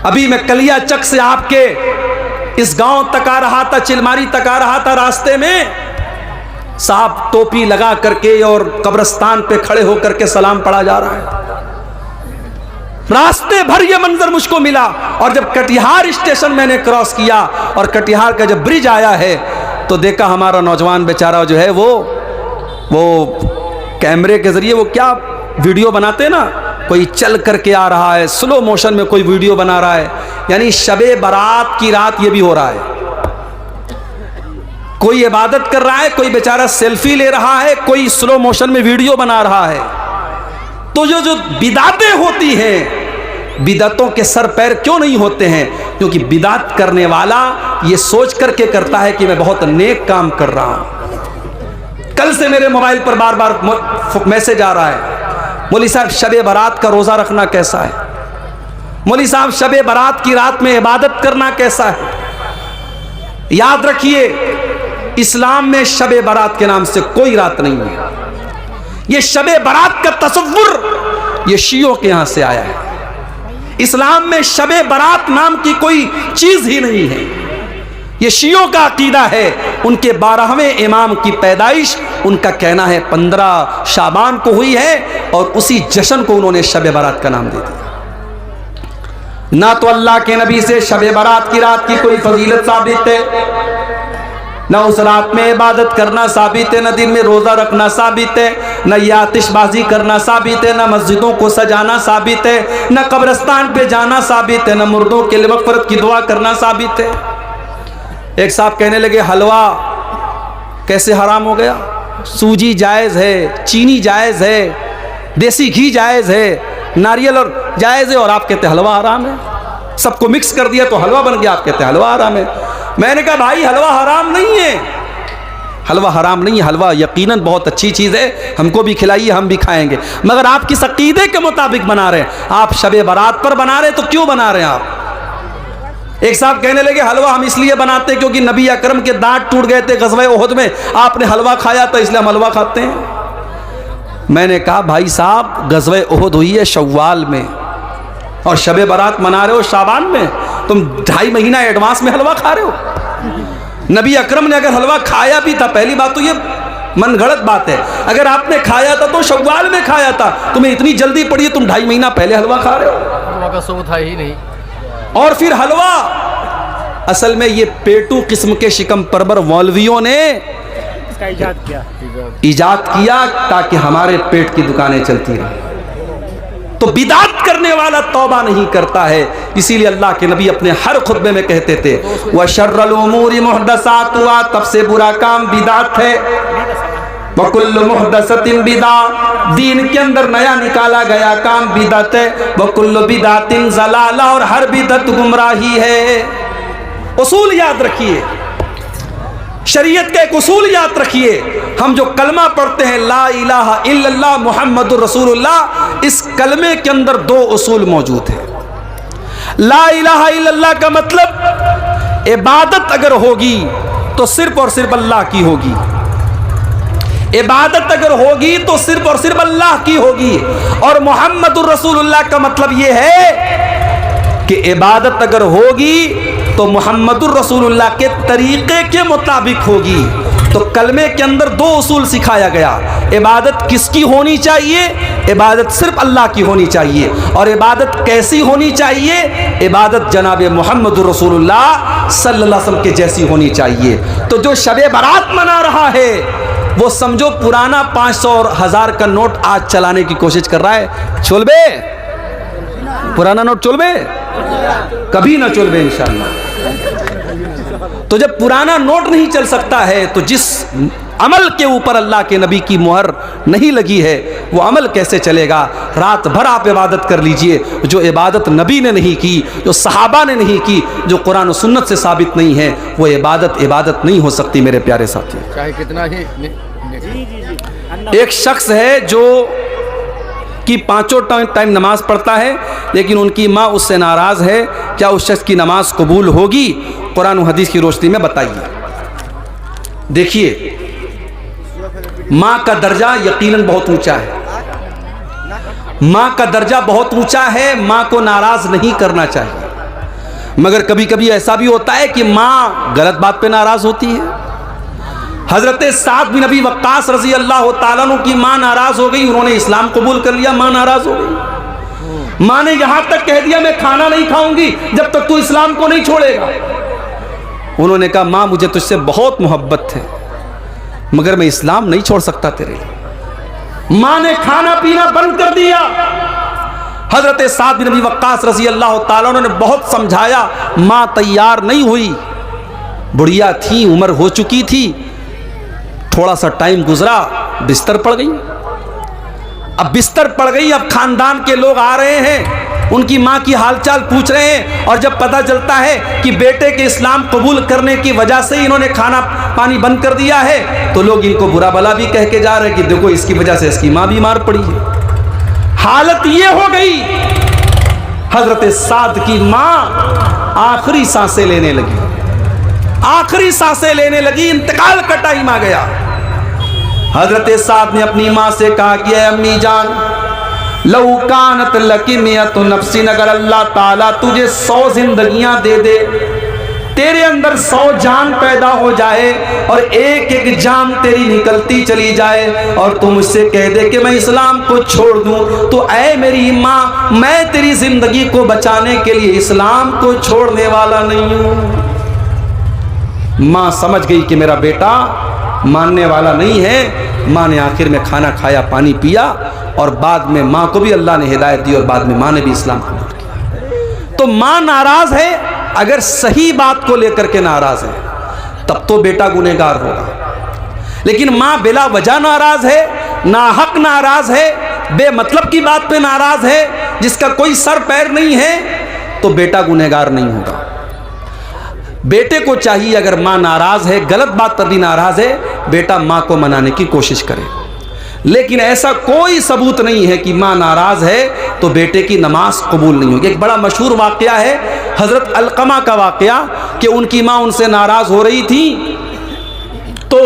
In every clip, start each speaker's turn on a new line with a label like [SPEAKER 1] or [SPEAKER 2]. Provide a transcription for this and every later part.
[SPEAKER 1] ابھی میں کلیا چک سے آپ کے اس گاؤں تک آ رہا تھا، چلماری تک آ رہا تھا، راستے میں صاحب ٹوپی لگا کر کے اور قبرستان پہ کھڑے ہو کر کے سلام پڑھا جا رہا ہے۔ راستے بھر یہ منظر مجھ کو ملا، اور جب کٹیہار اسٹیشن میں نے کراس کیا اور کٹیہار کا جب برج آیا ہے تو دیکھا ہمارا نوجوان بیچارہ جو ہے وہ کیمرے کے ذریعے وہ کیا ویڈیو بناتے نا، کوئی چل کر کے آ رہا ہے، سلو موشن میں کوئی ویڈیو بنا رہا ہے، یعنی شب برات کی رات یہ بھی ہو رہا ہے۔ کوئی عبادت کر رہا ہے، کوئی بیچارہ سیلفی لے رہا ہے، کوئی سلو موشن میں ویڈیو بنا رہا ہے۔ تو جو بدعتیں ہوتی ہیں، بدعتوں کے سر پیر کیوں نہیں ہوتے ہیں؟ کیونکہ بدعت کرنے والا یہ سوچ کر کے کرتا ہے کہ میں بہت نیک کام کر رہا ہوں۔ کل سے میرے موبائل پر بار بار میسج آ رہا ہے، مولوی صاحب شب برات کا روزہ رکھنا کیسا ہے؟ مولوی صاحب شب برات کی رات میں عبادت کرنا کیسا ہے؟ یاد رکھیے، اسلام میں شب برات کے نام سے کوئی رات نہیں ہے۔ یہ شب برات کا تصور یہ شیعوں کے یہاں سے آیا ہے۔ اسلام میں شب برات نام کی کوئی چیز ہی نہیں ہے، یہ شیعوں کا عقیدہ ہے۔ ان کے 12ویں امام کی پیدائش ان کا کہنا ہے 15 شعبان کو ہوئی ہے، اور اسی جشن کو انہوں نے شب برات کا نام دے دیا۔ نہ تو اللہ کے نبی سے شب برات کی رات کی کوئی فضیلت ثابت ہے، نہ اس رات میں عبادت کرنا ثابت ہے، نہ دن میں روزہ رکھنا ثابت ہے، نہ یہ آتش بازی کرنا ثابت ہے، نہ مسجدوں کو سجانا ثابت ہے، نہ قبرستان پہ جانا ثابت ہے، نہ مردوں کے لیے مغفرت کی دعا کرنا ثابت ہے۔ ایک صاحب کہنے لگے حلوہ کیسے حرام ہو گیا؟ سوجی جائز ہے، چینی جائز ہے، دیسی گھی جائز ہے، ناریل اور جائز ہے، اور آپ کہتے ہیں حلوہ حرام ہے؟ سب کو مکس کر دیا تو حلوہ بن گیا، آپ کہتے ہیں حلوہ حرام ہے۔ میں نے کہا بھائی حلوہ حرام نہیں ہے، حلوہ حرام نہیں ہے، حلوہ یقیناً بہت اچھی چیز ہے، ہم کو بھی کھلائیے، ہم بھی کھائیں گے، مگر آپ کس عقیدے کے مطابق بنا رہے ہیں؟ آپ شب برات پر بنا رہے ہیں تو کیوں بنا رہے ہیں آپ؟ ایک صاحب کہنے لگے حلوہ ہم اس لیے بناتے ہیں کیونکہ نبی اکرم کے دانت ٹوٹ گئے تھے غزوہ احد میں، آپ نے حلوہ کھایا تھا اس لیے ہم حلوہ کھاتے ہیں۔ میں نے کہا بھائی صاحب غزوہ احد ہوئی ہے شوال میں، اور شب برات منا رہے ہو شعبان میں، تم 2.5 مہینہ ایڈوانس میں حلوہ کھا رہے ہو۔ نبی اکرم نے اگر حلوہ کھایا بھی تھا، پہلی بات تو یہ من گھڑت بات ہے، اگر آپ نے کھایا تھا تو شوال میں کھایا تھا، تمہیں اتنی جلدی پڑی ہے تم 2.5 مہینہ پہلے حلوہ کھا رہے ہو،
[SPEAKER 2] حلوہ کا ثبوت ہے ہی نہیں۔
[SPEAKER 1] اور پھر حلوہ اصل میں یہ پیٹو قسم کے شکم پرور مولویوں نے
[SPEAKER 3] اس کا
[SPEAKER 1] ایجاد کیا تاکہ ہمارے پیٹ کی دکانیں چلتی رہیں۔ تو بدعت کرنے والا توبہ نہیں کرتا ہے، اسی لیے اللہ کے نبی اپنے ہر خطبے میں کہتے تھے وَشَرَّ الْأُمُورِ مُحْدَثَاتُهَا، تب سے برا کام بدعت ہے، وَكُلُّ مُحْدَثَةٍ بِدْعَةٍ، دین کے اندر نیا نکالا گیا کام بدعت ہے، وَكُلُّ بِدْعَةٍ ضَلَالَةٍ، اور ہر بدعت گمراہی ہے۔ اصول یاد رکھیے، شریعت کا ایک اصول یاد رکھیے، ہم جو کلمہ پڑھتے ہیں لا الہ الا اللہ محمد الرسول اللہ، اس کلمے کے اندر 2 اصول موجود ہیں۔ لا الہ الا اللہ کا مطلب عبادت اگر ہوگی تو صرف اور صرف اللہ کی ہوگی، عبادت اگر ہوگی تو صرف اور صرف اللہ کی ہوگی، اور محمد الرسول اللہ کا مطلب یہ ہے کہ عبادت اگر ہوگی تو محمد الرسول اللہ کے طریقے کے مطابق ہوگی۔ تو کلمے کے اندر 2 اصول سکھایا گیا، عبادت کس کی ہونی چاہیے؟ عبادت صرف اللہ کی ہونی چاہیے، اور عبادت کیسی ہونی چاہیے؟ عبادت جناب محمد الرسول اللہ صلی اللہ علیہ وسلم کے جیسی ہونی چاہیے۔ تو جو شب برات منا رہا ہے وہ سمجھو پرانا 500 اور 1000 کا نوٹ آج چلانے کی کوشش کر رہا ہے، چول بے پرانا نوٹ چول بے کبھی نہ چول بے انشاءاللہ۔ تو جب پرانا نوٹ نہیں چل سکتا ہے تو جس عمل کے اوپر اللہ کے نبی کی مہر نہیں لگی ہے وہ عمل کیسے چلے گا؟ رات بھر آپ عبادت کر لیجئے، جو عبادت نبی نے نہیں کی، جو صحابہ نے نہیں کی، جو قرآن و سنت سے ثابت نہیں ہے، وہ عبادت نہیں ہو سکتی میرے پیارے ساتھی۔
[SPEAKER 2] چاہے کتنا ہی
[SPEAKER 1] ایک شخص ہے جو کہ 5 ٹائم نماز پڑھتا ہے لیکن ان کی ماں اس سے ناراض ہے، کیا اس شخص کی نماز قبول ہوگی؟ قرآن و حدیث کی روشنی میں بتائیے۔ دیکھیے، ماں کا درجہ یقیناً بہت اونچا ہے، ماں کا درجہ بہت اونچا ہے، ماں کو ناراض نہیں کرنا چاہیے۔ مگر کبھی کبھی ایسا بھی ہوتا ہے کہ ماں غلط بات پہ ناراض ہوتی ہے۔ حضرت سعد بن ابی وقاص رضی اللہ تعالیٰ عنہ کی ماں ناراض ہو گئی، انہوں نے اسلام قبول کر لیا، ماں ناراض ہو گئی۔ ماں نے یہاں تک کہہ دیا میں کھانا نہیں کھاؤں گی جب تک تو اسلام کو نہیں چھوڑے گا۔ انہوں نے کہا ماں مجھے تجھ سے بہت محبت ہے مگر میں اسلام نہیں چھوڑ سکتا تیرے لیے۔ ماں نے کھانا پینا بند کر دیا۔ حضرت سعد بن ابی وقاص رضی اللہ تعالیٰ عنہ نے بہت سمجھایا، ماں تیار نہیں ہوئی، بڑھیا تھی، عمر ہو چکی تھی، تھوڑا سا ٹائم گزرا، بستر پڑ گئی۔ اب بستر پڑ گئی، اب خاندان کے لوگ آ رہے ہیں، ان کی ماں کی حال چال پوچھ رہے ہیں، اور جب پتہ چلتا ہے کہ بیٹے کے اسلام قبول کرنے کی وجہ سے انہوں نے کھانا پانی بند کر دیا ہے، تو لوگ ان کو برا بلا بھی کہہ کے جا رہے ہیں کہ دیکھو اس کی وجہ سے اس کی ماں بیمار پڑی ہے۔ حالت یہ ہو گئی، حضرت سعد کی ماں آخری سانسیں لینے لگی، آخری سانسیں لینے لگی، انتقال کا ٹائم آ گیا۔ حضرت سعد نے اپنی ماں سے کہا کہ اے امی جان، لو کانت لکی مئۃ نفس، اگر اللہ تعالیٰ تجھے 100 زندگیاں دے دے، تیرے اندر 100 جان پیدا ہو جائے اور ایک ایک جان تیری نکلتی چلی جائے اور تم مجھ سے کہہ دے کہ میں اسلام کو چھوڑ دوں، تو اے میری ماں میں تیری زندگی کو بچانے کے لیے اسلام کو چھوڑنے والا نہیں ہوں۔ ماں سمجھ گئی کہ میرا بیٹا ماننے والا نہیں ہے۔ ماں نے آخر میں کھانا کھایا، پانی پیا، اور بعد میں ماں کو بھی اللہ نے ہدایت دی اور بعد میں ماں نے بھی اسلام قبول کیا۔ تو ماں ناراض ہے، اگر صحیح بات کو لے کر کے ناراض ہے تب تو بیٹا گنہگار ہوگا، لیکن ماں بلا وجہ ناراض ہے، ناحق ناراض ہے، بے مطلب کی بات پہ ناراض ہے، جس کا کوئی سر پیر نہیں ہے، تو بیٹا گنہگار نہیں ہوگا۔ بیٹے کو چاہیے اگر ماں ناراض ہے، غلط بات پر بھی ناراض ہے، بیٹا ماں کو منانے کی کوشش کرے، لیکن ایسا کوئی ثبوت نہیں ہے کہ ماں ناراض ہے تو بیٹے کی نماز قبول نہیں ہوگی۔ ایک بڑا مشہور واقعہ ہے حضرت علقمہ کا واقعہ کہ ان کی ماں ان سے ناراض ہو رہی تھی، تو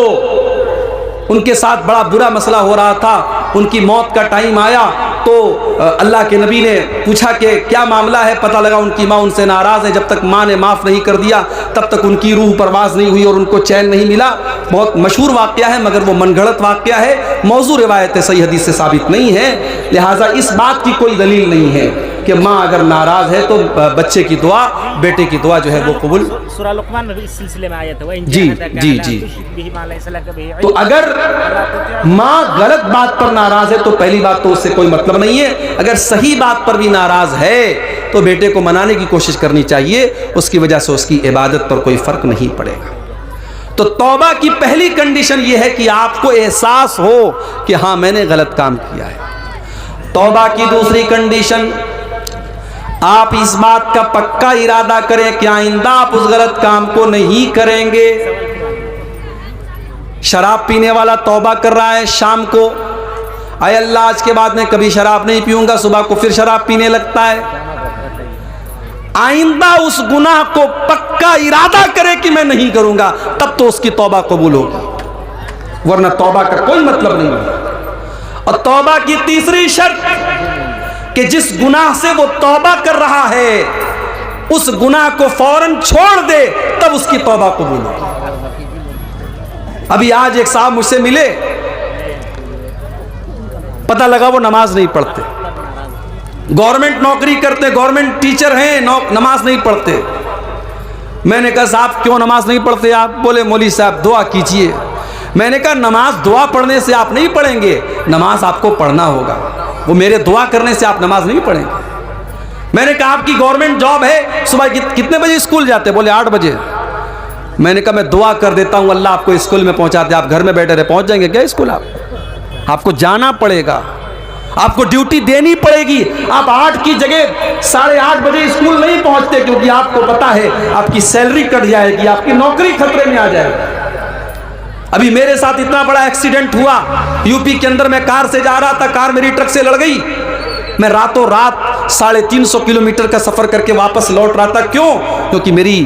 [SPEAKER 1] ان کے ساتھ بڑا برا مسئلہ ہو رہا تھا، ان کی موت کا ٹائم آیا تو اللہ کے نبی نے پوچھا کہ کیا معاملہ ہے، پتہ لگا ان کی ماں ان سے ناراض ہے، جب تک ماں نے معاف نہیں کر دیا تب تک ان کی روح پرواز نہیں ہوئی اور ان کو چین نہیں ملا۔ بہت مشہور واقعہ ہے مگر وہ من گھڑت واقعہ ہے، موضوع روایت صحیح حدیث سے ثابت نہیں ہے، لہٰذا اس بات کی کوئی دلیل نہیں ہے کہ ماں اگر ناراض ہے تو بچے کی دعا، بیٹے کی دعا جو ہے وہ قبول۔
[SPEAKER 2] سورہ لقمان میں بھی اس سلسلے میں آیت ہے،
[SPEAKER 1] جی تو اگر ماں غلط بات پر ناراض ہے تو پہلی بات تو اس سے کوئی مطلب نہیں ہے، اگر صحیح بات پر بھی ناراض ہے تو بیٹے کو منانے کی کوشش کرنی چاہیے، اس کی وجہ سے اس کی عبادت پر کوئی فرق نہیں پڑے گا۔ تو توبہ کی پہلی کنڈیشن یہ ہے کہ آپ کو احساس ہو کہ ہاں میں نے غلط کام کیا ہے۔ توبہ کی دوسری کنڈیشن، آپ اس بات کا پکا ارادہ کریں کہ آئندہ آپ اس غلط کام کو نہیں کریں گے۔ شراب پینے والا توبہ کر رہا ہے شام کو، اے اللہ آج کے بعد میں کبھی شراب نہیں پیوں گا، صبح کو پھر شراب پینے لگتا ہے، آئندہ اس گناہ کو پکا ارادہ کرے کہ میں نہیں کروں گا، تب تو اس کی توبہ قبول ہوگی، ورنہ توبہ کا کوئی مطلب نہیں ہے۔ اور توبہ کی تیسری شرط کہ جس گناہ سے وہ توبہ کر رہا ہے اس گناہ کو فوراً چھوڑ دے، تب اس کی توبہ قبول ہوگی۔ ابھی آج ایک صاحب مجھ سے ملے، پتہ لگا وہ نماز نہیں پڑھتے، گورنمنٹ نوکری کرتے، گورنمنٹ ٹیچر ہیں، نماز نہیں پڑھتے۔ میں نے کہا صاحب کیوں نماز نہیں پڑھتے آپ؟ بولے مولوی صاحب دعا کیجئے۔ میں نے کہا نماز دعا پڑھنے سے آپ نہیں پڑھیں گے، نماز آپ کو پڑھنا ہوگا، وہ میرے دعا کرنے سے آپ نماز نہیں پڑھیں گے۔ میں نے کہا آپ کی گورنمنٹ جاب ہے، صبح کتنے بجے اسکول جاتے؟ بولے 8 بجے۔ میں نے کہا میں دعا کر دیتا ہوں اللہ آپ کو اسکول میں پہنچا دے، آپ گھر میں بیٹھے رہے، پہنچ جائیں گے کیا اسکول؟ آپ کو جانا پڑے گا، آپ کو ڈیوٹی دینی پڑے گی۔ آپ 8 کی جگہ 8:30 بجے اسکول نہیں پہنچتے کیونکہ آپ کو پتا ہے آپ کی سیلری کٹ جائے گی، آپ کی نوکری خطرے میں آ جائے گی۔ ابھی میرے ساتھ اتنا بڑا ایکسیڈنٹ ہوا، یو پی کے اندر میں کار سے جا رہا تھا، کار میری ٹرک سے لڑ گئی، میں راتوں رات 350 کلومیٹر کا سفر کر کے واپس لوٹ رہا تھا۔ کیوں؟ کیونکہ میری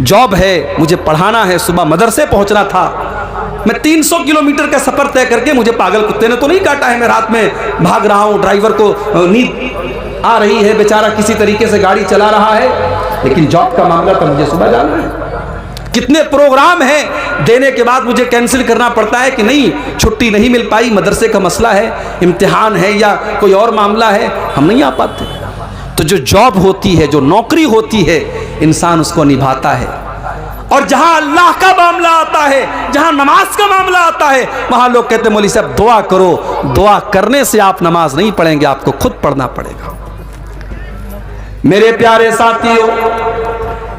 [SPEAKER 1] جاب ہے، مجھے پڑھانا ہے، صبح مدرسے پہنچنا تھا۔ میں 300 کلومیٹر کا سفر طے کر کے، مجھے پاگل کتے نے تو نہیں کاٹا ہے، میں رات میں بھاگ رہا ہوں، ڈرائیور کو نیند آ رہی ہے، بیچارہ کسی طریقے سے گاڑی چلا رہا ہے، لیکن جاب کا معاملہ تو مجھے صبح جانا ہے. کتنے پروگرام ہیں, دینے کے بعد مجھے کینسل کرنا پڑتا ہے کہ نہیں چھٹی نہیں مل پائی, مدرسے کا مسئلہ ہے, امتحان ہے یا کوئی اور معاملہ ہے, ہم نہیں آ پاتے. تو جو جاب ہوتی ہے, جو نوکری ہوتی ہے, انسان اس کو نبھاتا ہے. اور جہاں اللہ کا معاملہ آتا ہے, جہاں نماز کا معاملہ آتا ہے, وہاں لوگ کہتے ہیں مولوی صاحب دعا کرو. دعا کرنے سے آپ نماز نہیں پڑھیں گے, آپ کو خود پڑھنا پڑے گا. میرے پیارے ساتھیوں,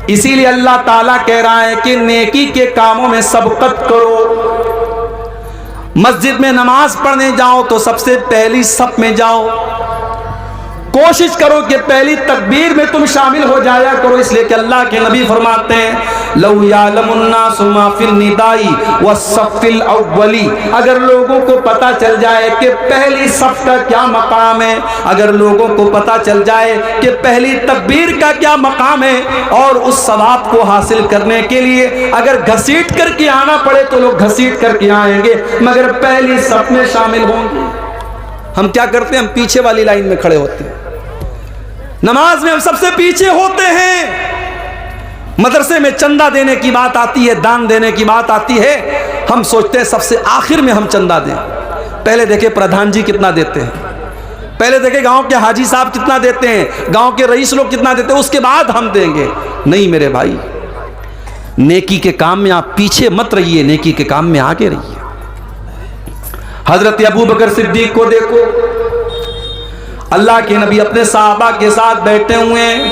[SPEAKER 1] اسی لیے اللہ تعالیٰ کہہ رہا ہے کہ نیکی کے کاموں میں سبقت کرو. مسجد میں نماز پڑھنے جاؤ تو سب سے پہلی صف میں جاؤ. کوشش کرو کہ پہلی تکبیر میں تم شامل ہو جایا کرو, اس لیے کہ اللہ کے نبی فرماتے ہیں لو یعلم الناس ما فی النداء والصف الاول, اگر لوگوں کو پتہ چل جائے کہ پہلی صف کا کیا مقام ہے, اگر لوگوں کو پتہ چل جائے کہ پہلی تکبیر کا کیا مقام ہے, اور اس ثواب کو حاصل کرنے کے لیے اگر گھسیٹ کر کے آنا پڑے تو لوگ گھسیٹ کر کے آئیں گے, مگر پہلی صف میں شامل ہوں گے. ہم کیا کرتے ہیں, ہم پیچھے والی لائن میں کھڑے ہوتے ہیں. نماز میں ہم سب سے پیچھے ہوتے ہیں. مدرسے میں چندہ دینے کی بات آتی ہے, دان دینے کی بات آتی ہے, ہم سوچتے ہیں سب سے آخر میں ہم چندہ دیں. پہلے دیکھیں پردھان جی کتنا دیتے ہیں, پہلے دیکھیں گاؤں کے حاجی صاحب کتنا دیتے ہیں, گاؤں کے رئیس لوگ کتنا دیتے ہیں, اس کے بعد ہم دیں گے. نہیں میرے بھائی, نیکی کے کام میں آپ پیچھے مت رہیے, نیکی کے کام میں آگے رہیے. حضرت ابو بکر صدیق کو دیکھو, اللہ کے نبی اپنے صحابہ کے ساتھ بیٹھے ہوئے ہیں.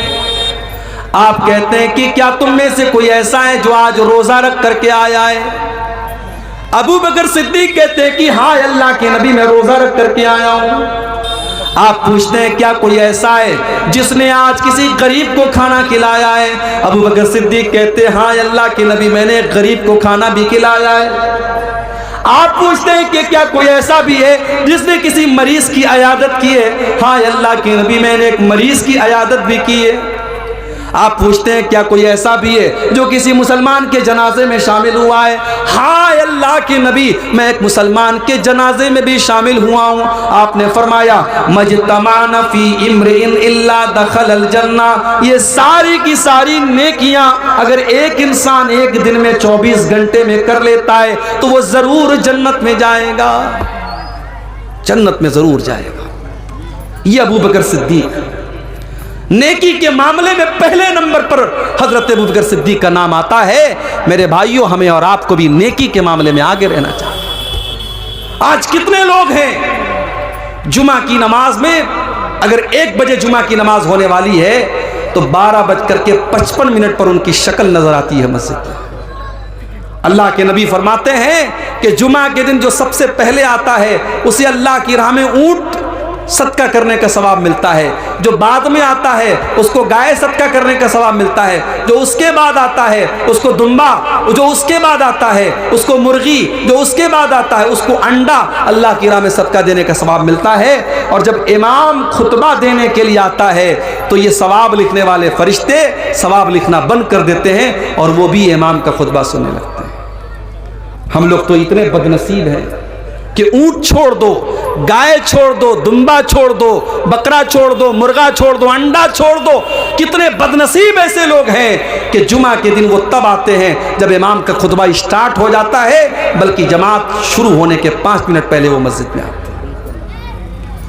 [SPEAKER 1] آپ کہتے ہیں کہ کیا تم میں سے کوئی ایسا ہے جو آج روزہ رکھ کر کے آیا ہے؟ ابو بکر صدیق کہتے ہیں کہ ہاں اللہ کے نبی میں روزہ رکھ کر کے آیا ہوں. آپ پوچھتے ہیں کیا کوئی ایسا ہے جس نے آج کسی غریب کو کھانا کھلایا ہے؟ ابو بکر صدیق کہتے ہیں ہاں اللہ کے نبی میں نے ایک غریب کو کھانا بھی کھلایا ہے. آپ پوچھتے ہیں کہ کیا کوئی ایسا بھی ہے جس نے کسی مریض کی عیادت کی ہے؟ ہاں اللہ کے نبی میں نے ایک مریض کی عیادت بھی کی ہے. آپ پوچھتے ہیں کیا کوئی ایسا بھی ہے جو کسی مسلمان کے جنازے میں شامل ہوا ہے؟ ہاں اللہ کے نبی میں ایک مسلمان کے جنازے میں بھی شامل ہوا ہوں. آپ نے فرمایا مجتمعنا فی امرئ الا دخل الجنہ, یہ ساری کی ساری نیکیاں اگر ایک انسان ایک دن میں 24 گھنٹے میں کر لیتا ہے تو وہ ضرور جنت میں جائے گا, جنت میں ضرور جائے گا. یہ ابو بکر صدیق, نیکی کے معاملے میں پہلے نمبر پر حضرت ابو بکر صدیق کا نام آتا ہے. میرے بھائیوں, ہمیں اور آپ کو بھی نیکی کے معاملے میں آگے رہنا چاہیے. آج کتنے لوگ ہیں جمعہ کی نماز میں, اگر 1 بجے جمعہ کی نماز ہونے والی ہے تو 12:55 پر ان کی شکل نظر آتی ہے مسجد میں. اللہ کے نبی فرماتے ہیں کہ جمعہ کے دن جو سب سے پہلے آتا ہے اسے اللہ کی راہ میں اونٹ صدقہ کرنے کا ثواب ملتا ہے, جو بعد میں آتا ہے اس کو گائے صدقہ کرنے کا ثواب ملتا ہے, جو اس کے بعد آتا ہے اس کو دمبا, جو اس کے بعد آتا ہے اس کو مرغی, جو اس کے بعد آتا ہے اس کو انڈا اللہ کی راہ میں صدقہ دینے کا ثواب ملتا ہے. اور جب امام خطبہ دینے کے لیے آتا ہے تو یہ ثواب لکھنے والے فرشتے ثواب لکھنا بند کر دیتے ہیں اور وہ بھی امام کا خطبہ سننے لگتے ہیں. ہم لوگ تو اتنے بدنصیب ہیں کہ اونٹ چھوڑ دو, گائے چھوڑ دو, دمبا چھوڑ دو, بکرا چھوڑ دو, مرغا چھوڑ دو, انڈا چھوڑ دو. کتنے بدنصیب ایسے لوگ ہیں کہ جمعہ کے دن وہ تب آتے ہیں جب امام کا خطبہ اسٹارٹ ہو جاتا ہے, بلکہ جماعت شروع ہونے کے 5 منٹ پہلے وہ مسجد میں آتے ہیں.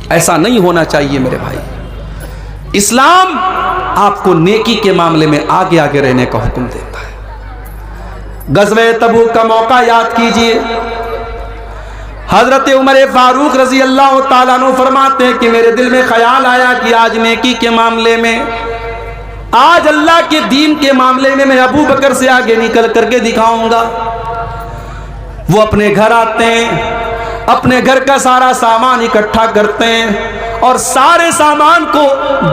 [SPEAKER 1] ایسا نہیں ہونا چاہیے میرے بھائی. اسلام آپ کو نیکی کے معاملے میں آگے آگے رہنے کا حکم دیتا ہے. غزوہ تبوک کا موقع یاد کیجئے. حضرت عمر فاروق رضی اللہ تعالیٰ عنہ فرماتے ہیں کہ میرے دل میں خیال آیا کہ آج نیکی کے معاملے میں, آج اللہ کے دین کے معاملے میں ابو بکر سے آگے نکل کر کے دکھاؤں گا. وہ اپنے گھر آتے ہیں, اپنے گھر کا سارا سامان اکٹھا کرتے ہیں اور سارے سامان کو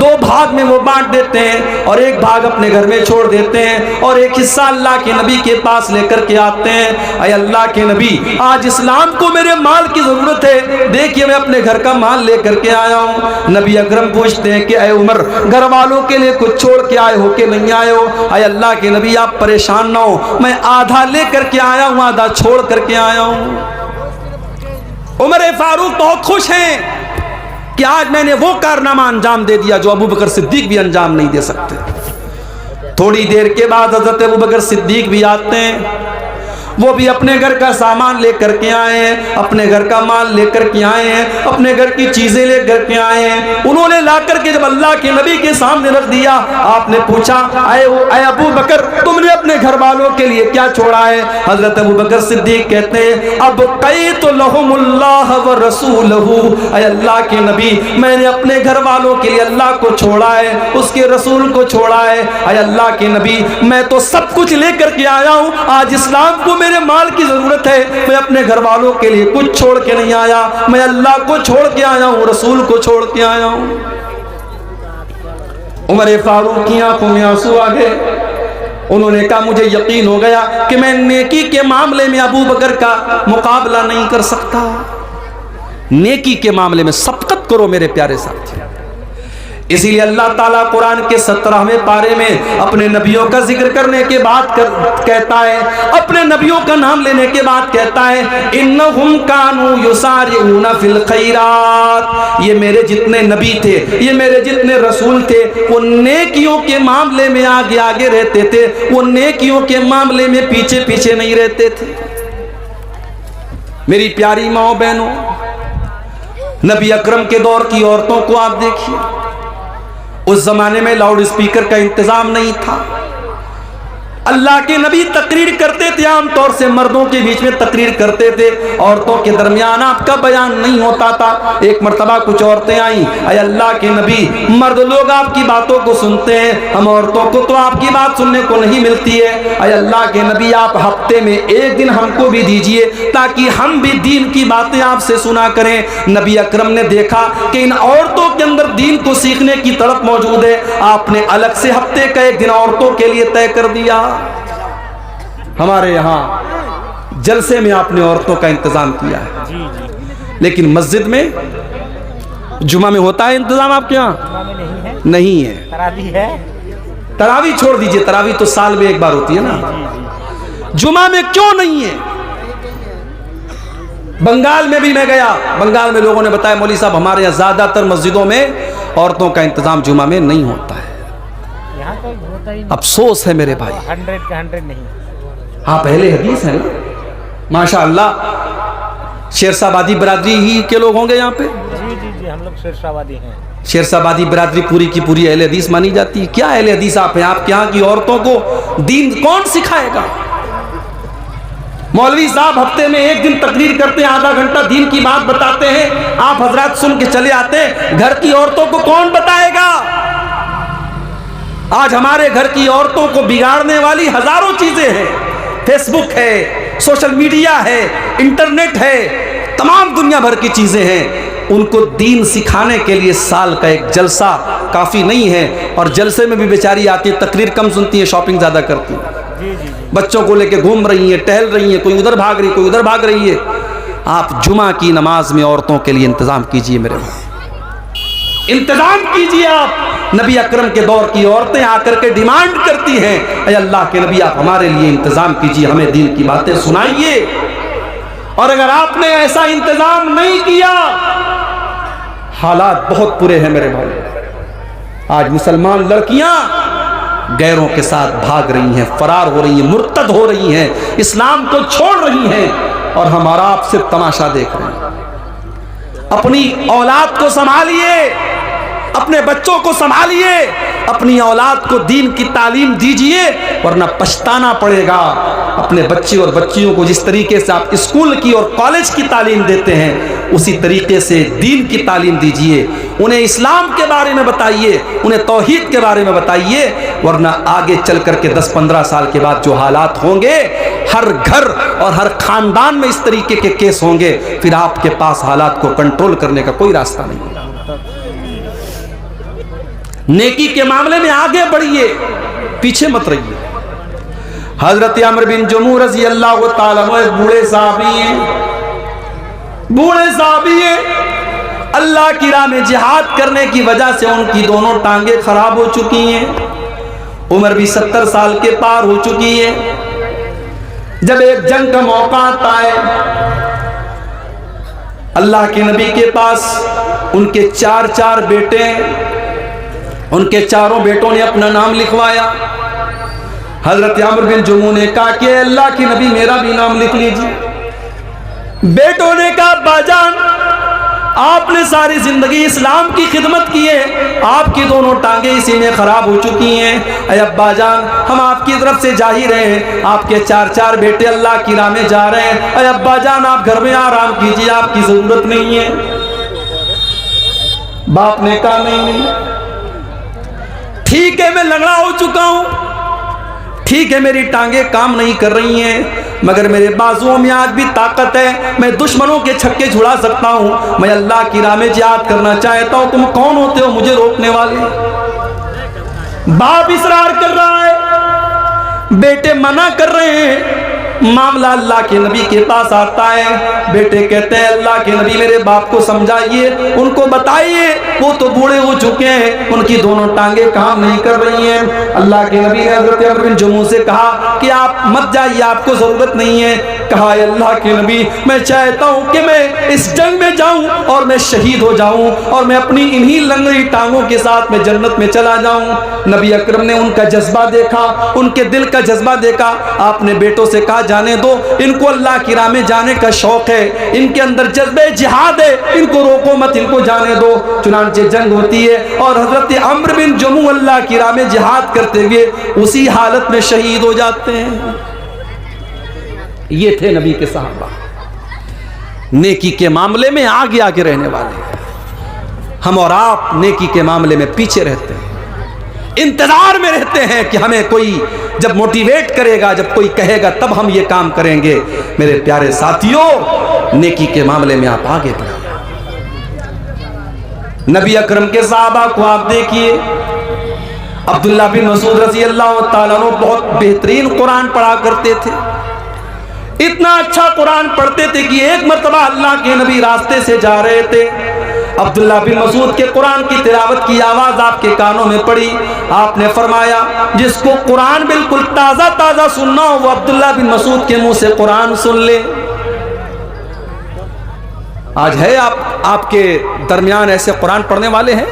[SPEAKER 1] 2 بھاگ میں وہ بانٹ دیتے ہیں اور ایک بھاگ اپنے گھر میں چھوڑ دیتے ہیں اور ایک حصہ اللہ کے نبی کے پاس لے کر کے آتے ہیں. اے اللہ کے نبی, آج اسلام کو میرے مال کی ضرورت ہے, دیکھیے میں اپنے گھر کا مال لے کر کے آیا ہوں. نبی اکرم پوچھتے ہیں کہ اے عمر, گھر والوں کے لیے کچھ چھوڑ کے آئے ہو کہ نہیں آئے ہو؟ اے اللہ کے نبی آپ پریشان نہ ہو, میں آدھا لے کر کے آیا ہوں, آدھا چھوڑ کر کے آیا ہوں. عمر فاروق بہت خوش ہیں کہ آج میں نے وہ کارنامہ انجام دے دیا جو ابو بکر صدیق بھی انجام نہیں دے سکتے. تھوڑی دیر کے بعد حضرت ابوبکر صدیق بھی آتے ہیں، وہ بھی اپنے گھر کا سامان لے کر کے آئے ہیں، اپنے گھر کا مال لے کر کے آئے ہیں، اپنے گھر کی چیزیں لے کر کے آئے ہیں۔ انہوں نے لا کر کے جب اللہ کے نبی کے سامنے رکھ دیا، آپ نے پوچھا اے ابو بکر تم نے اپنے گھر والوں کے لیے کیا چھوڑا ہے؟ حضرت ابوبکر صدیق کہتے ہیں ابقیت لہم اللہ ورسولہ، اے اللہ کے نبی میں نے اپنے گھر والوں کے لیے اللہ کو چھوڑا ہے، اس کے رسول کو چھوڑا ہے۔ اے اللہ کے نبی میں تو سب کچھ لے کر کے آیا ہوں، آج اسلام کو میرے مال کی ضرورت ہے، میں اپنے گھر والوں کے لیے کچھ چھوڑ کے نہیں آیا، میں اللہ کو چھوڑ کے آیا ہوں، رسول کو چھوڑ کے آیا ہوں۔ عمر فاروق کی آنکھوں میں آنسو آ گئے، انہوں نے کہا مجھے یقین ہو گیا کہ میں نیکی کے معاملے میں ابو بکر کا مقابلہ نہیں کر سکتا۔ نیکی کے معاملے میں سبقت کرو میرے پیارے ساتھی، اسی لیے اللہ تعالیٰ قرآن کے 17ویں پارے میں اپنے نبیوں کا ذکر کرنے کے بعد کہتا ہے، اپنے نبیوں کا نام لینے کے بعد کہتا ہے انہم کانوا یسارعون فی الخیرات، یہ میرے جتنے نبی تھے، یہ میرے جتنے رسول تھے، وہ نیکیوں کے معاملے میں آگے آگے رہتے تھے، وہ نیکیوں کے معاملے میں پیچھے پیچھے نہیں رہتے تھے۔ میری پیاری ماں بہنوں، نبی اکرم کے دور کی عورتوں کو آپ دیکھیے، اس زمانے میں لاؤڈ اسپیکر کا انتظام نہیں تھا، اللہ کے نبی تقریر کرتے تھے، عام طور سے مردوں کے بیچ میں تقریر کرتے تھے، عورتوں کے درمیان آپ کا بیان نہیں ہوتا تھا۔ ایک مرتبہ کچھ عورتیں آئیں، اے اللہ کے نبی مرد لوگ آپ کی باتوں کو سنتے ہیں، ہم عورتوں کو تو آپ کی بات سننے کو نہیں ملتی ہے، اے اللہ کے نبی آپ ہفتے میں ایک دن ہم کو بھی دیجئے تاکہ ہم بھی دین کی باتیں آپ سے سنا کریں۔ نبی اکرم نے دیکھا کہ ان عورتوں کے اندر دین کو سیکھنے کی تڑپ موجود ہے، آپ نے الگ سے ہفتے کا ایک دن عورتوں کے لیے طے کر دیا۔ ہمارے یہاں جلسے میں آپ نے عورتوں کا انتظام کیا ہے، لیکن مسجد میں جمعہ میں ہوتا ہے انتظام آپ کے یہاں؟ نہیں ہے۔
[SPEAKER 2] تراویح ہے،
[SPEAKER 1] تراویح چھوڑ دیجئے، تراویح تو سال میں ایک بار ہوتی ہے نا، جمعہ میں کیوں نہیں ہے؟ بنگال میں بھی میں گیا، بنگال میں لوگوں نے بتایا مولوی صاحب ہمارے یہاں زیادہ تر مسجدوں میں عورتوں کا انتظام جمعہ میں نہیں ہوتا ہے۔
[SPEAKER 2] یہاں تو ہوتا ہی
[SPEAKER 1] افسوس ہے میرے بھائی،
[SPEAKER 2] 100 کا 100 نہیں۔
[SPEAKER 1] آپ اہل حدیث ہیں نا ماشاءاللہ، شیرشاہ آبادی برادری ہی کے لوگ ہوں گے یہاں پہ؟
[SPEAKER 2] جی ہم لوگ شیرشاہ آبادی ہیں۔
[SPEAKER 1] شیرشاہ آبادی برادری پوری کی پوری اہل حدیث مانی جاتی ہے؟ کیا اہل حدیث آپ ہیں؟ آپ کے یہاں کی عورتوں کو دین کون سکھائے گا؟ مولوی صاحب ہفتے میں ایک دن تقریر کرتے ہیں، آدھا گھنٹہ دین کی بات بتاتے ہیں، آپ حضرات سن کے چلے آتے ہیں، گھر کی عورتوں کو کون بتائے گا؟ آج ہمارے گھر کی عورتوں کو بگاڑنے والی ہزاروں چیزیں ہیں، فیس بک ہے، سوشل میڈیا ہے، انٹرنیٹ ہے، تمام دنیا بھر کی چیزیں ہیں۔ ان کو دین سکھانے کے لیے سال کا ایک جلسہ کافی نہیں ہے، اور جلسے میں بھی بیچاری آتی ہے، تقریر کم سنتی ہے، شاپنگ زیادہ کرتی ہے، بچوں کو لے کے گھوم رہی ہیں، ٹہل رہی ہیں، کوئی ادھر بھاگ رہی ہے، کوئی ادھر بھاگ رہی ہے۔ آپ جمعہ کی نماز میں عورتوں کے لیے انتظام کیجئے میرے بھائی، انتظام کیجئے۔ آپ نبی اکرم کے دور کی عورتیں آ کر کے ڈیمانڈ کرتی ہیں، اے اللہ کے نبی آپ ہمارے لیے انتظام کیجئے، ہمیں دین کی باتیں سنائیے۔ اور اگر آپ نے ایسا انتظام نہیں کیا، حالات بہت برے ہیں میرے بھائی۔ آج مسلمان لڑکیاں غیروں کے ساتھ بھاگ رہی ہیں، فرار ہو رہی ہیں، مرتد ہو رہی ہیں، اسلام کو چھوڑ رہی ہیں، اور ہمارا آپ صرف تماشا دیکھ رہے ہیں۔ اپنی اولاد کو سنبھالیے، اپنے بچوں کو سنبھالیے، اپنی اولاد کو دین کی تعلیم دیجئے، ورنہ پچھتانا پڑے گا۔ اپنے بچے اور بچیوں کو جس طریقے سے آپ اسکول کی اور کالج کی تعلیم دیتے ہیں، اسی طریقے سے دین کی تعلیم دیجئے، انہیں اسلام کے بارے میں بتائیے، انہیں توحید کے بارے میں بتائیے، ورنہ آگے چل کر کے 10-15 سال کے بعد جو حالات ہوں گے، ہر گھر اور ہر خاندان میں اس طریقے کے کیس ہوں گے، پھر آپ کے پاس حالات کو کنٹرول کرنے کا کوئی راستہ نہیں ہوگا۔ نیکی کے معاملے میں آگے بڑھیے، پیچھے مت رہیے۔ حضرت عمرو بن جموح رضی اللہ تعالیٰ عنہ ایک بوڑھے صحابی ہیں، اللہ کی راہ میں جہاد کرنے کی وجہ سے ان کی دونوں ٹانگیں خراب ہو چکی ہیں، عمر بھی 70 سال کے پار ہو چکی ہے۔ جب ایک جنگ کا موقع آتا ہے، اللہ کے نبی کے پاس ان کے 4 بیٹے ہیں، ان کے چاروں بیٹوں نے اپنا نام لکھوایا، حضرت عمرو بن جموح نے کہا کہ اللہ کے نبی میرا بھی نام لکھ لیجیے۔ بیٹوں نے کہا ابا جان آپ نے ساری زندگی اسلام کی خدمت کی ہے، آپ کی دونوں ٹانگیں اسی میں خراب ہو چکی ہیں، اے ابا جان ہم آپ کی طرف سے جا ہی رہے ہیں، آپ کے 4 بیٹے اللہ کی راہ میں جا رہے ہیں، اے ابا جان آپ گھر میں آرام کیجیے، آپ کی ضرورت نہیں ہے۔ باپ نے کہا نہیں، ٹھیک ہے میں لنگڑا ہو چکا ہوں، ٹھیک ہے میری ٹانگیں کام نہیں کر رہی ہیں، مگر میرے بازوؤں میں آج بھی طاقت ہے، میں دشمنوں کے چھکے چھڑا سکتا ہوں، میں اللہ کی راہ میں جہاد کرنا چاہتا ہوں، تم کون ہوتے ہو مجھے روکنے والے؟ باپ اصرار کر رہا ہے، بیٹے منع کر رہے ہیں، معاملہ اللہ کے نبی کے پاس آتا ہے، بیٹے کہتے ہیں اللہ کے نبی میرے باپ کو سمجھائیے، ان کو بتائیے، وہ تو بوڑھے ہو چکے ہیں، ان کی دونوں ٹانگیں کام نہیں کر رہی ہیں۔ اللہ کے نبی نے حضرت عمرو بن جموح سے کہا کہ آپ مت جائیے، آپ کو ضرورت نہیں ہے۔ کہا اے اللہ کے نبی میں چاہتا ہوں کہ میں اس جنگ میں جاؤں اور میں شہید ہو جاؤں اور میں اپنی انہی لنگڑی ٹانگوں کے ساتھ میں جنت میں چلا جاؤں۔ نبی اکرم نے ان کا جذبہ دیکھا، ان کے دل کا جذبہ دیکھا، آپ نے بیٹوں سے کہا جانے دو، ان کو اللہ کی راہ میں جانے کا شوق ہے، ان کے اندر جذبہ جہاد ہے، ان کو روکو مت، ان کو جانے دو۔ چنانچہ جنگ ہوتی ہے اور حضرت عمرو بن جموح اللہ کی راہ میں جہاد کرتے ہوئے اسی حالت میں شہید ہو جاتے ہیں۔ یہ تھے نبی کے صحابہ، نیکی کے معاملے میں آگے آگے رہنے والے۔ ہم اور آپ نیکی کے معاملے میں پیچھے رہتے ہیں، انتظار میں رہتے ہیں کہ ہمیں کوئی جب موٹیویٹ کرے گا، جب کوئی کہے گا تب ہم یہ کام کریں گے۔ میرے پیارے ساتھیوں نیکی کے معاملے میں آپ آگے بڑھیں۔ نبی اکرم کے صحابہ کو آپ دیکھیے، عبداللہ بن مسعود رضی اللہ تعالیٰ عنہ بہت بہترین قرآن پڑھا کرتے تھے، اتنا اچھا قرآن پڑھتے تھے کہ ایک مرتبہ اللہ کے نبی راستے سے جا رہے تھے، عبداللہ بن مسعود کے قرآن کی تلاوت کی آواز آپ کے کانوں میں پڑی، آپ نے فرمایا جس کو قرآن بالکل تازہ تازہ سننا ہو وہ عبداللہ بن مسعود کے منہ سے قرآن سن لے۔ آج ہے آپ کے درمیان ایسے قرآن پڑھنے والے ہیں؟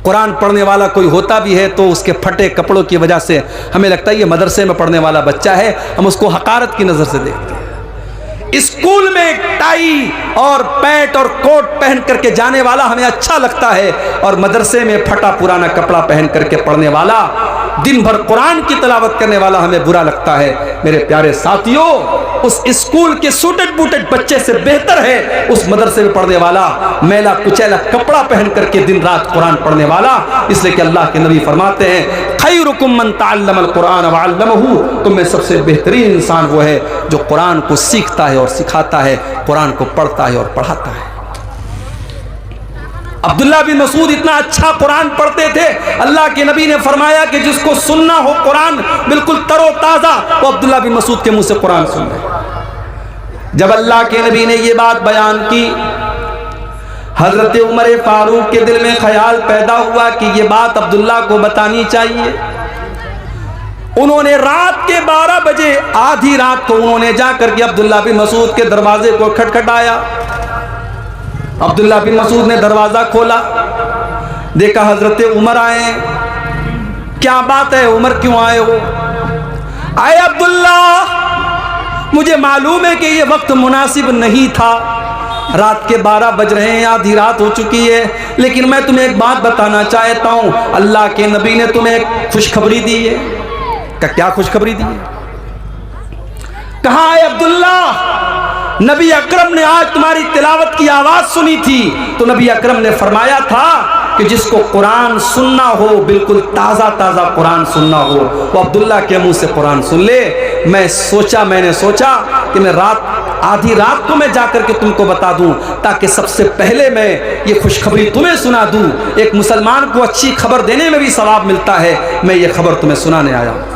[SPEAKER 1] قرآن پڑھنے والا کوئی ہوتا بھی ہے تو اس کے پھٹے کپڑوں کی وجہ سے ہمیں لگتا ہے یہ مدرسے میں پڑھنے والا بچہ ہے، ہم اس کو حقارت کی نظر سے دیکھتے ہیں۔ اسکول میں ٹائی اور پینٹ اور کوٹ پہن کر کے جانے والا ہمیں اچھا لگتا ہے، اور مدرسے میں پھٹا پرانا کپڑا پہن کر کے پڑھنے والا، دن بھر قرآن کی تلاوت کرنے والا ہمیں برا لگتا ہے۔ میرے پیارے ساتھیوں اس اسکول کے سوٹڈ بوٹڈ بچے سے بہتر ہے اس مدرسے میں پڑھنے والا میلا کچیلا کپڑا پہن کر کے دن رات قرآن پڑھنے والا، اس لیے کہ اللہ کے نبی فرماتے ہیں خیرکم من تعلم القرآن وعلمہ، تم میں سب سے بہترین انسان وہ ہے جو قرآن کو سیکھتا ہے اور سکھاتا ہے، قرآن کو پڑھتا ہے اور پڑھاتا ہے۔ عبداللہ بن مسعود اتنا اچھا قرآن پڑھتے تھے، اللہ کے نبی نے فرمایا کہ جس کو سننا ہو قرآن بالکل تر و تازہ، وہ عبداللہ بن مسعود کے منہ سے قرآن سن لے۔ جب اللہ کے نبی نے یہ بات بیان کی، حضرت عمر فاروق کے دل میں خیال پیدا ہوا کہ یہ بات عبداللہ کو بتانی چاہیے۔ انہوں نے رات کے 12 بجے آدھی رات کو انہوں نے جا کر کے عبداللہ بن مسعود کے دروازے کو کھٹکھٹایا۔ عبداللہ بن مسعود نے دروازہ کھولا، دیکھا حضرت عمر آئے ہیں۔ کیا بات ہے عمر کیوں آئے ہو؟ آئے عبداللہ مجھے معلوم ہے کہ یہ وقت مناسب نہیں تھا، رات کے 12 بج رہے ہیں، آدھی رات ہو چکی ہے، لیکن میں تمہیں ایک بات بتانا چاہتا ہوں، اللہ کے نبی نے تمہیں ایک خوشخبری دی ہے۔ کیا خوشخبری دی ہے؟ کہاں ہے عبداللہ؟ نبی اکرم نے آج تمہاری تلاوت کی آواز سنی تھی تو نبی اکرم نے فرمایا تھا کہ جس کو قرآن سننا ہو بالکل تازہ تازہ قرآن سننا ہو وہ عبداللہ کے منہ سے قرآن سن لے۔ میں نے سوچا کہ میں آدھی رات کو میں جا کر کے تم کو بتا دوں تاکہ سب سے پہلے میں یہ خوشخبری تمہیں سنا دوں۔ ایک مسلمان کو اچھی خبر دینے میں بھی ثواب ملتا ہے، میں یہ خبر تمہیں سنانے آیا ہوں۔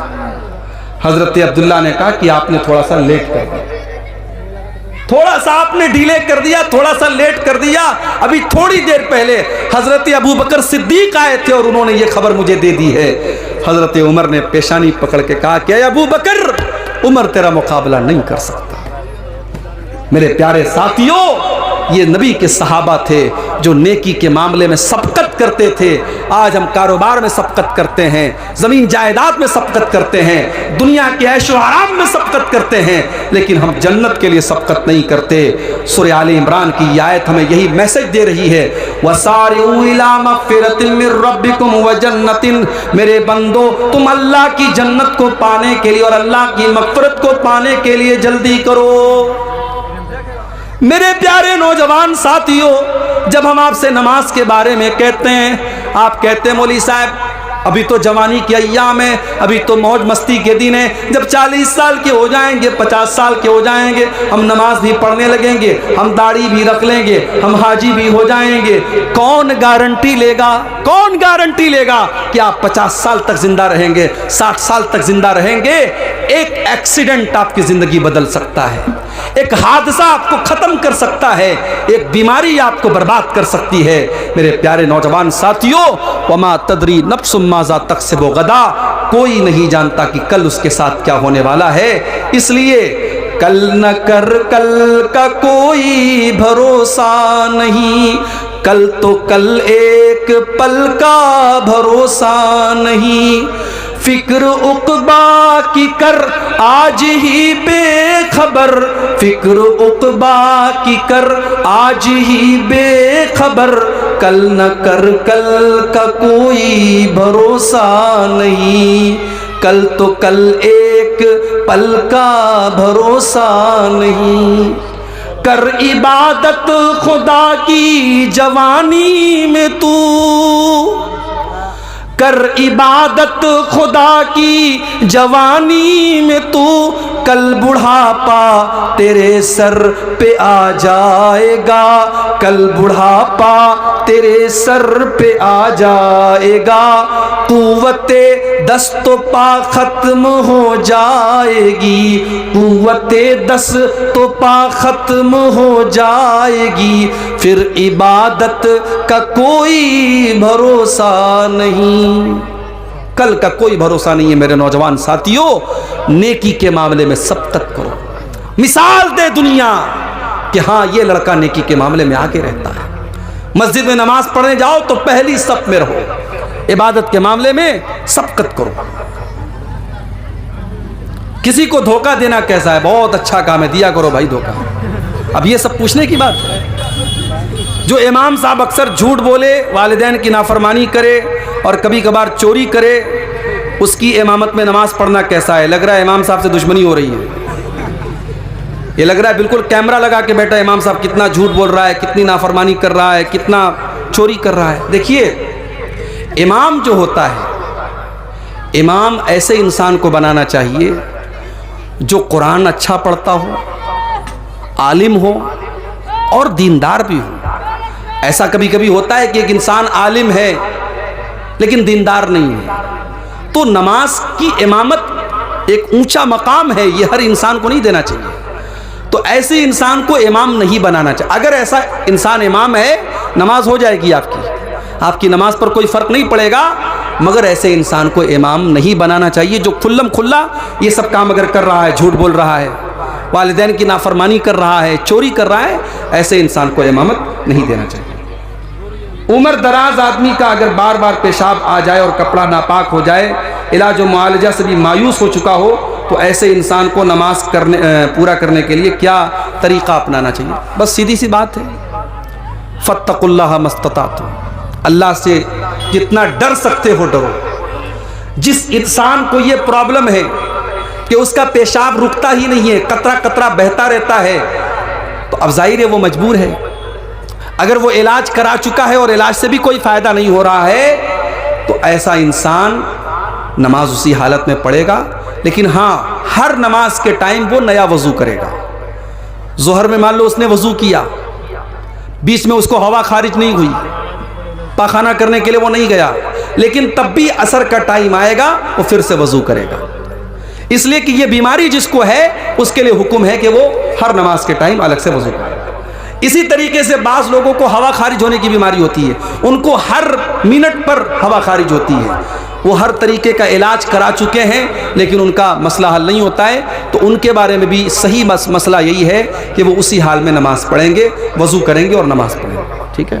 [SPEAKER 1] حضرت عبداللہ نے کہا کہ آپ نے تھوڑا سا لیٹ کر دیا، تھوڑا سا آپ نے ڈیلے کر دیا، تھوڑا سا لیٹ کر دیا۔ ابھی تھوڑی دیر پہلے حضرت ابو بکر صدیق آئے تھے اور انہوں نے یہ خبر مجھے دے دی ہے۔ حضرت عمر نے پیشانی پکڑ کے کہا کہ اے ابو بکر، عمر تیرا مقابلہ نہیں کر سکتا۔ میرے پیارے ساتھیوں یہ نبی کے صحابہ تھے جو نیکی کے معاملے میں سبقت کرتے تھے، آج ہم کاروبار میں سبقت کرتے ہیں، زمین جائیداد میں سبقت کرتے ہیں، دنیا کے عیش و آرام میں سبقت کرتے ہیں، لیکن ہم جنت کے لیے سبقت نہیں کرتے۔ سورہ آل عمران کی یہ آیت ہمیں یہی میسج دے رہی ہے، وَسَارِعُوا إِلَىٰ مَغْفِرَةٍ مِّن رَّبِّكُمْ وَجَنَّةٍ، میرے بندو تم اللہ کی جنت کو پانے کے لیے اور اللہ کی مغفرت کو پانے کے لیے جلدی کرو۔ میرے پیارے نوجوان ساتھیوں، جب ہم آپ سے نماز کے بارے میں کہتے ہیں، آپ کہتے ہیں مولوی صاحب ابھی تو جوانی کے ایام ہیں، ابھی تو موج مستی کے دن ہیں، جب 40 سال کے ہو جائیں گے، 50 سال کے ہو جائیں گے، ہم نماز بھی پڑھنے لگیں گے، ہم داڑھی بھی رکھ لیں گے، ہم حاجی بھی ہو جائیں گے۔ کون گارنٹی لے گا، کون گارنٹی لے گا کہ آپ 50 سال تک زندہ رہیں گے، 60 سال تک زندہ رہیں گے؟ ایک ایکسیڈنٹ آپ کی زندگی بدل سکتا ہے، ایک حادثہ آپ کو ختم کر سکتا ہے، ایک بیماری آپ کو برباد کر سکتی ہے۔ میرے پیارے نوجوان ساتھیوں، وما تدری نفس ماذا تکسب غدا، کوئی نہیں جانتا کہ کل اس کے ساتھ کیا ہونے والا ہے، اس لیے کل نہ کر، کل کا کوئی بھروسہ نہیں، کل تو کل ایک پل کا بھروسہ نہیں، فکر عقبا کی کر آج ہی بے خبر، فکر عقبا کی کر آج ہی بے خبر، کل نہ کر، کل کا کوئی بھروسہ نہیں، کل تو کل ایک پل کا بھروسہ نہیں۔ کر عبادت خدا کی جوانی میں تو، کر عبادت خدا کی جوانی میں تو، کل بڑھاپا تیرے سر پہ آ جائے گا، کل بڑھاپا تیرے سر پہ آ جائے گا، قوت دست و پا ختم ہو جائے گی، قوت دست و پا ختم ہو جائے گی، پھر عبادت کا کوئی بھروسہ نہیں۔ کل کا کوئی بھروسہ نہیں ہے میرے نوجوان ساتھیوں، نیکی کے معاملے میں سبقت کرو، مثال دے دنیا کہ ہاں یہ لڑکا نیکی کے معاملے میں آگے رہتا ہے۔ مسجد میں نماز پڑھنے جاؤ تو پہلی صف میں رہو، عبادت کے معاملے میں سبقت کرو۔ کسی کو دھوکہ دینا کیسا ہے؟ بہت اچھا کام ہے، دیا کرو بھائی دھوکہ۔ اب یہ سب پوچھنے کی بات ہے؟ جو امام صاحب اکثر جھوٹ بولے، والدین کی نافرمانی کرے اور کبھی کبھار چوری کرے، اس کی امامت میں نماز پڑھنا کیسا ہے؟ لگ رہا ہے امام صاحب سے دشمنی ہو رہی ہے، یہ لگ رہا ہے بالکل کیمرہ لگا کے بیٹھا امام صاحب کتنا جھوٹ بول رہا ہے، کتنی نافرمانی کر رہا ہے، کتنا چوری کر رہا ہے۔ دیکھیے، امام جو ہوتا ہے، امام ایسے انسان کو بنانا چاہیے جو قرآن اچھا پڑھتا ہو، عالم ہو اور دیندار بھی ہو۔ ایسا کبھی کبھی ہوتا ہے کہ ایک انسان عالم ہے لیکن دیندار نہیں ہے، تو نماز کی امامت ایک اونچا مقام ہے، یہ ہر انسان کو نہیں دینا چاہیے، تو ایسے انسان کو امام نہیں بنانا چاہیے۔ اگر ایسا انسان امام ہے، نماز ہو جائے گی آپ کی نماز پر کوئی فرق نہیں پڑے گا، مگر ایسے انسان کو امام نہیں بنانا چاہیے جو کھلم کھلا یہ سب کام اگر کر رہا ہے، جھوٹ بول رہا ہے، والدین کی نافرمانی کر رہا ہے، چوری کر رہا ہے، ایسے انسان کو امامت نہیں دینا چاہیے۔ عمر دراز آدمی کا اگر بار بار پیشاب آ جائے اور کپڑا ناپاک ہو جائے، علاج و معالجہ سے بھی مایوس ہو چکا ہو، تو ایسے انسان کو نماز پورا کرنے کے لیے کیا طریقہ اپنانا چاہیے؟ بس سیدھی سی بات ہے، فاتقوا اللہ ما استطعتم، اللہ سے جتنا ڈر سکتے ہو ڈرو۔ جس انسان کو یہ پرابلم ہے کہ اس کا پیشاب رکتا ہی نہیں ہے، قطرہ قطرہ بہتا رہتا ہے، تو اب ظاہر ہے وہ مجبور ہے۔ اگر وہ علاج کرا چکا ہے اور علاج سے بھی کوئی فائدہ نہیں ہو رہا ہے، تو ایسا انسان نماز اسی حالت میں پڑھے گا، لیکن ہاں ہر نماز کے ٹائم وہ نیا وضو کرے گا۔ ظہر میں مان لو اس نے وضو کیا، بیچ میں اس کو ہوا خارج نہیں ہوئی، پاخانہ کرنے کے لیے وہ نہیں گیا، لیکن تب بھی عصر کا ٹائم آئے گا وہ پھر سے وضو کرے گا، اس لیے کہ یہ بیماری جس کو ہے اس کے لیے حکم ہے کہ وہ ہر نماز کے ٹائم الگ سے وضو کرے۔ اسی طریقے سے بعض لوگوں کو ہوا خارج ہونے کی بیماری ہوتی ہے، ان کو ہر منٹ پر ہوا خارج ہوتی ہے، وہ ہر طریقے کا علاج کرا چکے ہیں لیکن ان کا مسئلہ حل نہیں ہوتا ہے، تو ان کے بارے میں بھی صحیح مسئلہ یہی ہے کہ وہ اسی حال میں نماز پڑھیں گے، وضو کریں گے اور نماز پڑھیں گے، ٹھیک ہے۔